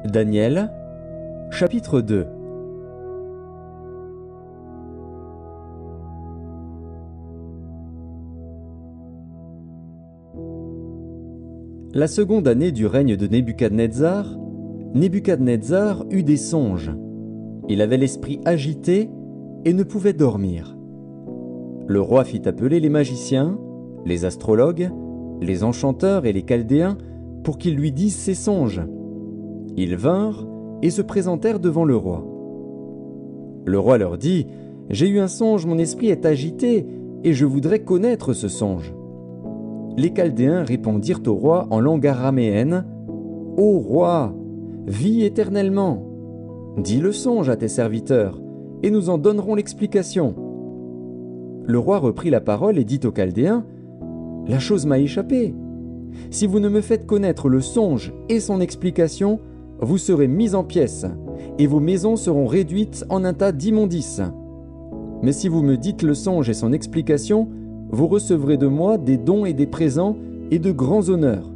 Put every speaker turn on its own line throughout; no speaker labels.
Daniel, chapitre 2. La seconde année du règne de Nebuchadnezzar, Nebuchadnezzar eut des songes. Il avait l'esprit agité et ne pouvait dormir. Le roi fit appeler les magiciens, les astrologues, les enchanteurs et les chaldéens pour qu'ils lui disent ses songes. Ils vinrent et se présentèrent devant le roi. Le roi leur dit : « J'ai eu un songe, mon esprit est agité, et je voudrais connaître ce songe. » Les Chaldéens répondirent au roi en langue araméenne : « Ô roi, vis éternellement. Dis le songe à tes serviteurs, et nous en donnerons l'explication. » Le roi reprit la parole et dit aux Chaldéens : « La chose m'a échappé. Si vous ne me faites connaître le songe et son explication, vous serez mis en pièces, et vos maisons seront réduites en un tas d'immondices. Mais si vous me dites le songe et son explication, vous recevrez de moi des dons et des présents et de grands honneurs.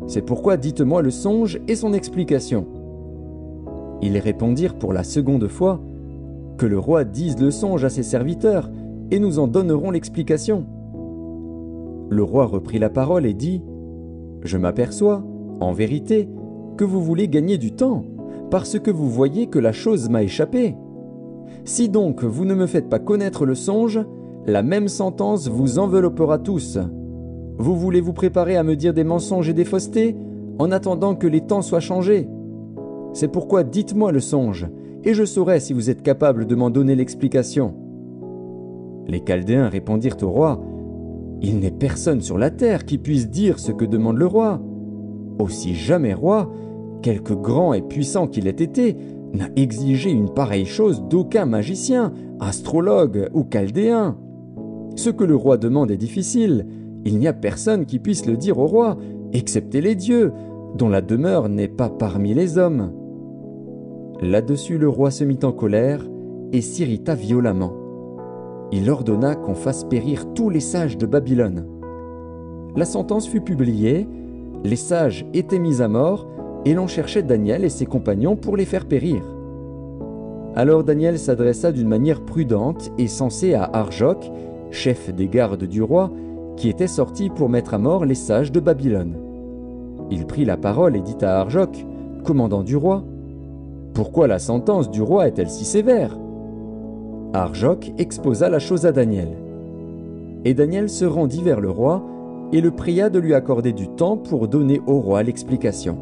C'est pourquoi dites-moi le songe et son explication. » Ils répondirent pour la seconde fois : « Que le roi dise le songe à ses serviteurs, et nous en donnerons l'explication. » Le roi reprit la parole et dit : « Je m'aperçois, en vérité, que vous voulez gagner du temps, parce que vous voyez que la chose m'a échappé. Si donc vous ne me faites pas connaître le songe, la même sentence vous enveloppera tous. Vous voulez vous préparer à me dire des mensonges et des faussetés, en attendant que les temps soient changés. C'est pourquoi dites-moi le songe, et je saurai si vous êtes capable de m'en donner l'explication. » Les Chaldéens répondirent au roi : « Il n'est personne sur la terre qui puisse dire ce que demande le roi. Aussi jamais roi, quelque grand et puissant qu'il ait été, n'a exigé une pareille chose d'aucun magicien, astrologue ou chaldéen. Ce que le roi demande est difficile, il n'y a personne qui puisse le dire au roi, excepté les dieux, dont la demeure n'est pas parmi les hommes. » Là-dessus le roi se mit en colère et s'irrita violemment. Il ordonna qu'on fasse périr tous les sages de Babylone. La sentence fut publiée, les sages étaient mis à mort, et l'on cherchait Daniel et ses compagnons pour les faire périr. Alors Daniel s'adressa d'une manière prudente et sensée à Arjoc, chef des gardes du roi, qui était sorti pour mettre à mort les sages de Babylone. Il prit la parole et dit à Arjoc, commandant du roi : « Pourquoi la sentence du roi est-elle si sévère ?» Arjoc exposa la chose à Daniel. Et Daniel se rendit vers le roi et le pria de lui accorder du temps pour donner au roi l'explication.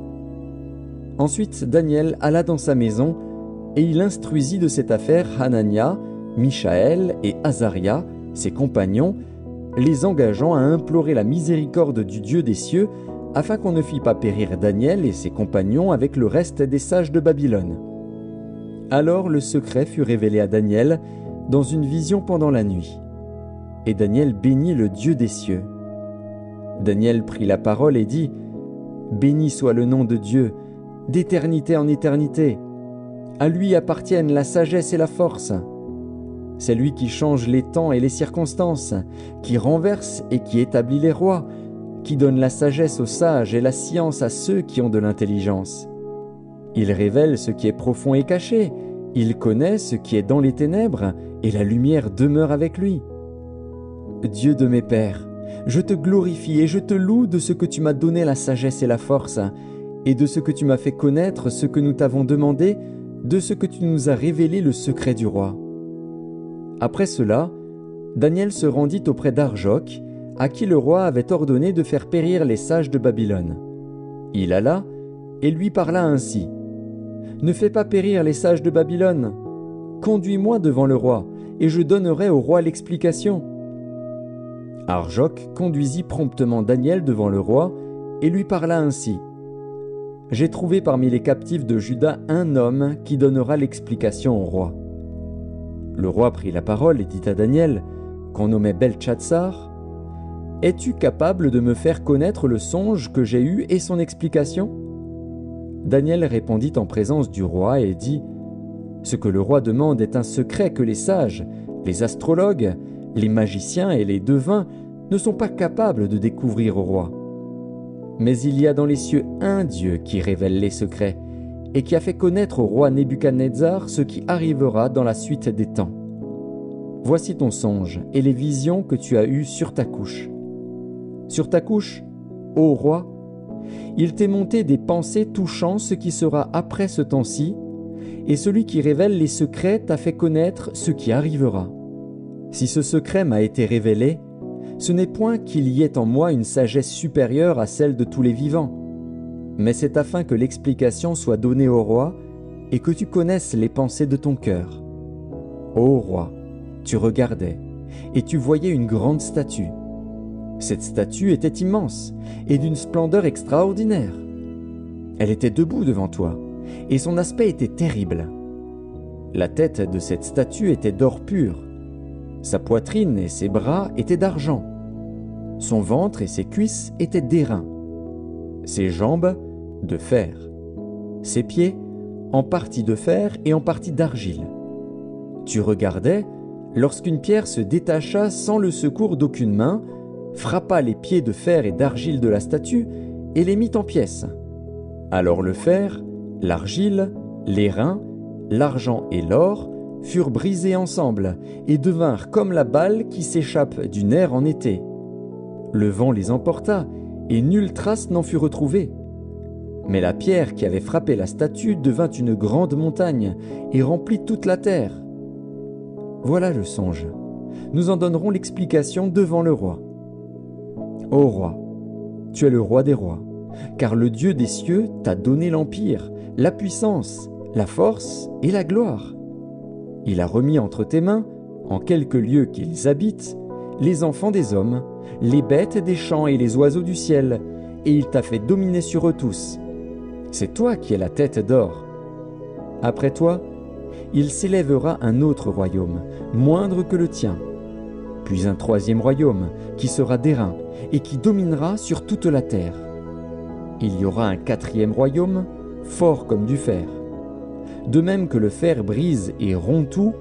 Ensuite Daniel alla dans sa maison et il instruisit de cette affaire Hanania, Mishaël et Azaria, ses compagnons, les engageant à implorer la miséricorde du Dieu des cieux afin qu'on ne fît pas périr Daniel et ses compagnons avec le reste des sages de Babylone. Alors le secret fut révélé à Daniel dans une vision pendant la nuit. Et Daniel bénit le Dieu des cieux. Daniel prit la parole et dit : « Béni soit le nom de Dieu, d'éternité en éternité. À lui appartiennent la sagesse et la force. C'est lui qui change les temps et les circonstances, qui renverse et qui établit les rois, qui donne la sagesse aux sages et la science à ceux qui ont de l'intelligence. Il révèle ce qui est profond et caché, il connaît ce qui est dans les ténèbres, et la lumière demeure avec lui. Dieu de mes pères, je te glorifie et je te loue de ce que tu m'as donné la sagesse et la force, et de ce que tu m'as fait connaître ce que nous t'avons demandé, de ce que tu nous as révélé le secret du roi. » Après cela, Daniel se rendit auprès d'Arjoc, à qui le roi avait ordonné de faire périr les sages de Babylone. Il alla et lui parla ainsi : « Ne fais pas périr les sages de Babylone. Conduis-moi devant le roi, et je donnerai au roi l'explication. » Arjoc conduisit promptement Daniel devant le roi et lui parla ainsi : « J'ai trouvé parmi les captifs de Juda un homme qui donnera l'explication au roi. » Le roi prit la parole et dit à Daniel, qu'on nommait Beltchatsar : « Es-tu capable de me faire connaître le songe que j'ai eu et son explication ?» Daniel répondit en présence du roi et dit : « Ce que le roi demande est un secret que les sages, les astrologues, les magiciens et les devins ne sont pas capables de découvrir au roi. Mais il y a dans les cieux un Dieu qui révèle les secrets, et qui a fait connaître au roi Nebuchadnezzar ce qui arrivera dans la suite des temps. Voici ton songe et les visions que tu as eues sur ta couche. Sur ta couche, ô roi, il t'est monté des pensées touchant ce qui sera après ce temps-ci, et celui qui révèle les secrets t'a fait connaître ce qui arrivera. Si ce secret m'a été révélé, ce n'est point qu'il y ait en moi une sagesse supérieure à celle de tous les vivants, mais c'est afin que l'explication soit donnée au roi et que tu connaisses les pensées de ton cœur. Ô roi, tu regardais, et tu voyais une grande statue. Cette statue était immense et d'une splendeur extraordinaire. Elle était debout devant toi, et son aspect était terrible. La tête de cette statue était d'or pur. Sa poitrine et ses bras étaient d'argent. Son ventre et ses cuisses étaient d'airain. Ses jambes, de fer. Ses pieds, en partie de fer et en partie d'argile. Tu regardais lorsqu'une pierre se détacha sans le secours d'aucune main, frappa les pieds de fer et d'argile de la statue et les mit en pièces. Alors le fer, l'argile, l'airain, l'argent et l'or furent brisés ensemble et devinrent comme la balle qui s'échappe du nerf en été. Le vent les emporta et nulle trace n'en fut retrouvée. Mais la pierre qui avait frappé la statue devint une grande montagne et remplit toute la terre. Voilà le songe. Nous en donnerons l'explication devant le roi. Ô roi, tu es le roi des rois, car le Dieu des cieux t'a donné l'empire, la puissance, la force et la gloire. Il a remis entre tes mains, en quelque lieu qu'ils habitent, les enfants des hommes, les bêtes des champs et les oiseaux du ciel, et il t'a fait dominer sur eux tous. C'est toi qui es la tête d'or. Après toi, il s'élèvera un autre royaume, moindre que le tien, puis un troisième royaume, qui sera d'airain, et qui dominera sur toute la terre. Il y aura un quatrième royaume, fort comme du fer. De même que le fer brise et rompt tout,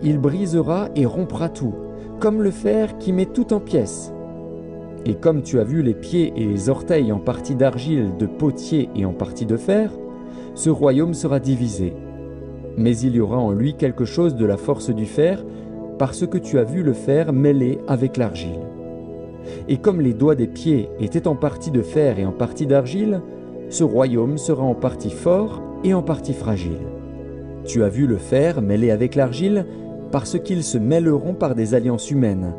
il brisera et rompra tout, comme le fer qui met tout en pièces. Et comme tu as vu les pieds et les orteils en partie d'argile, de potier et en partie de fer, ce royaume sera divisé. Mais il y aura en lui quelque chose de la force du fer, parce que tu as vu le fer mêlé avec l'argile. Et comme les doigts des pieds étaient en partie de fer et en partie d'argile, ce royaume sera en partie fort et en partie fragile. Tu as vu le fer mêlé avec l'argile, parce qu'ils se mêleront par des alliances humaines,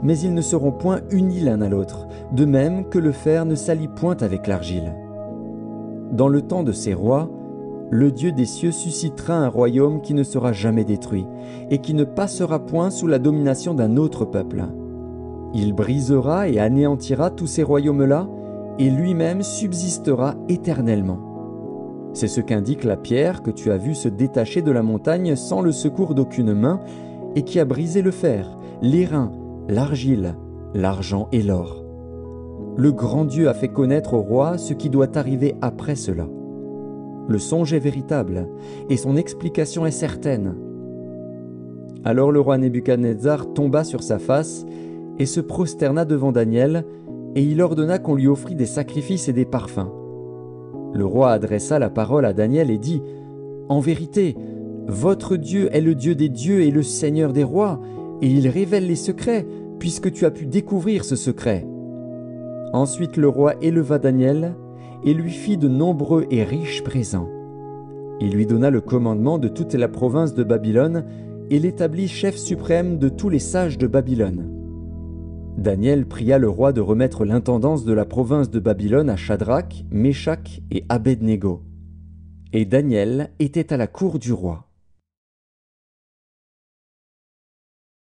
mais ils ne seront point unis l'un à l'autre, de même que le fer ne s'allie point avec l'argile. Dans le temps de ces rois, le Dieu des cieux suscitera un royaume qui ne sera jamais détruit, et qui ne passera point sous la domination d'un autre peuple. Il brisera et anéantira tous ces royaumes-là, et lui-même subsistera éternellement. C'est ce qu'indique la pierre que tu as vue se détacher de la montagne sans le secours d'aucune main, et qui a brisé le fer, l'airain, l'argile, l'argent et l'or. Le grand Dieu a fait connaître au roi ce qui doit arriver après cela. Le songe est véritable, et son explication est certaine. Alors le roi Nebuchadnezzar tomba sur sa face, et se prosterna devant Daniel, et il ordonna qu'on lui offrît des sacrifices et des parfums. Le roi adressa la parole à Daniel et dit : « En vérité, votre Dieu est le Dieu des dieux et le Seigneur des rois, et il révèle les secrets, puisque tu as pu découvrir ce secret. » Ensuite le roi éleva Daniel, et lui fit de nombreux et riches présents. Il lui donna le commandement de toute la province de Babylone, et l'établit chef suprême de tous les sages de Babylone. Daniel pria le roi de remettre l'intendance de la province de Babylone à Shadrach, Méshach et Abed-Négo. Et Daniel était à la cour du roi.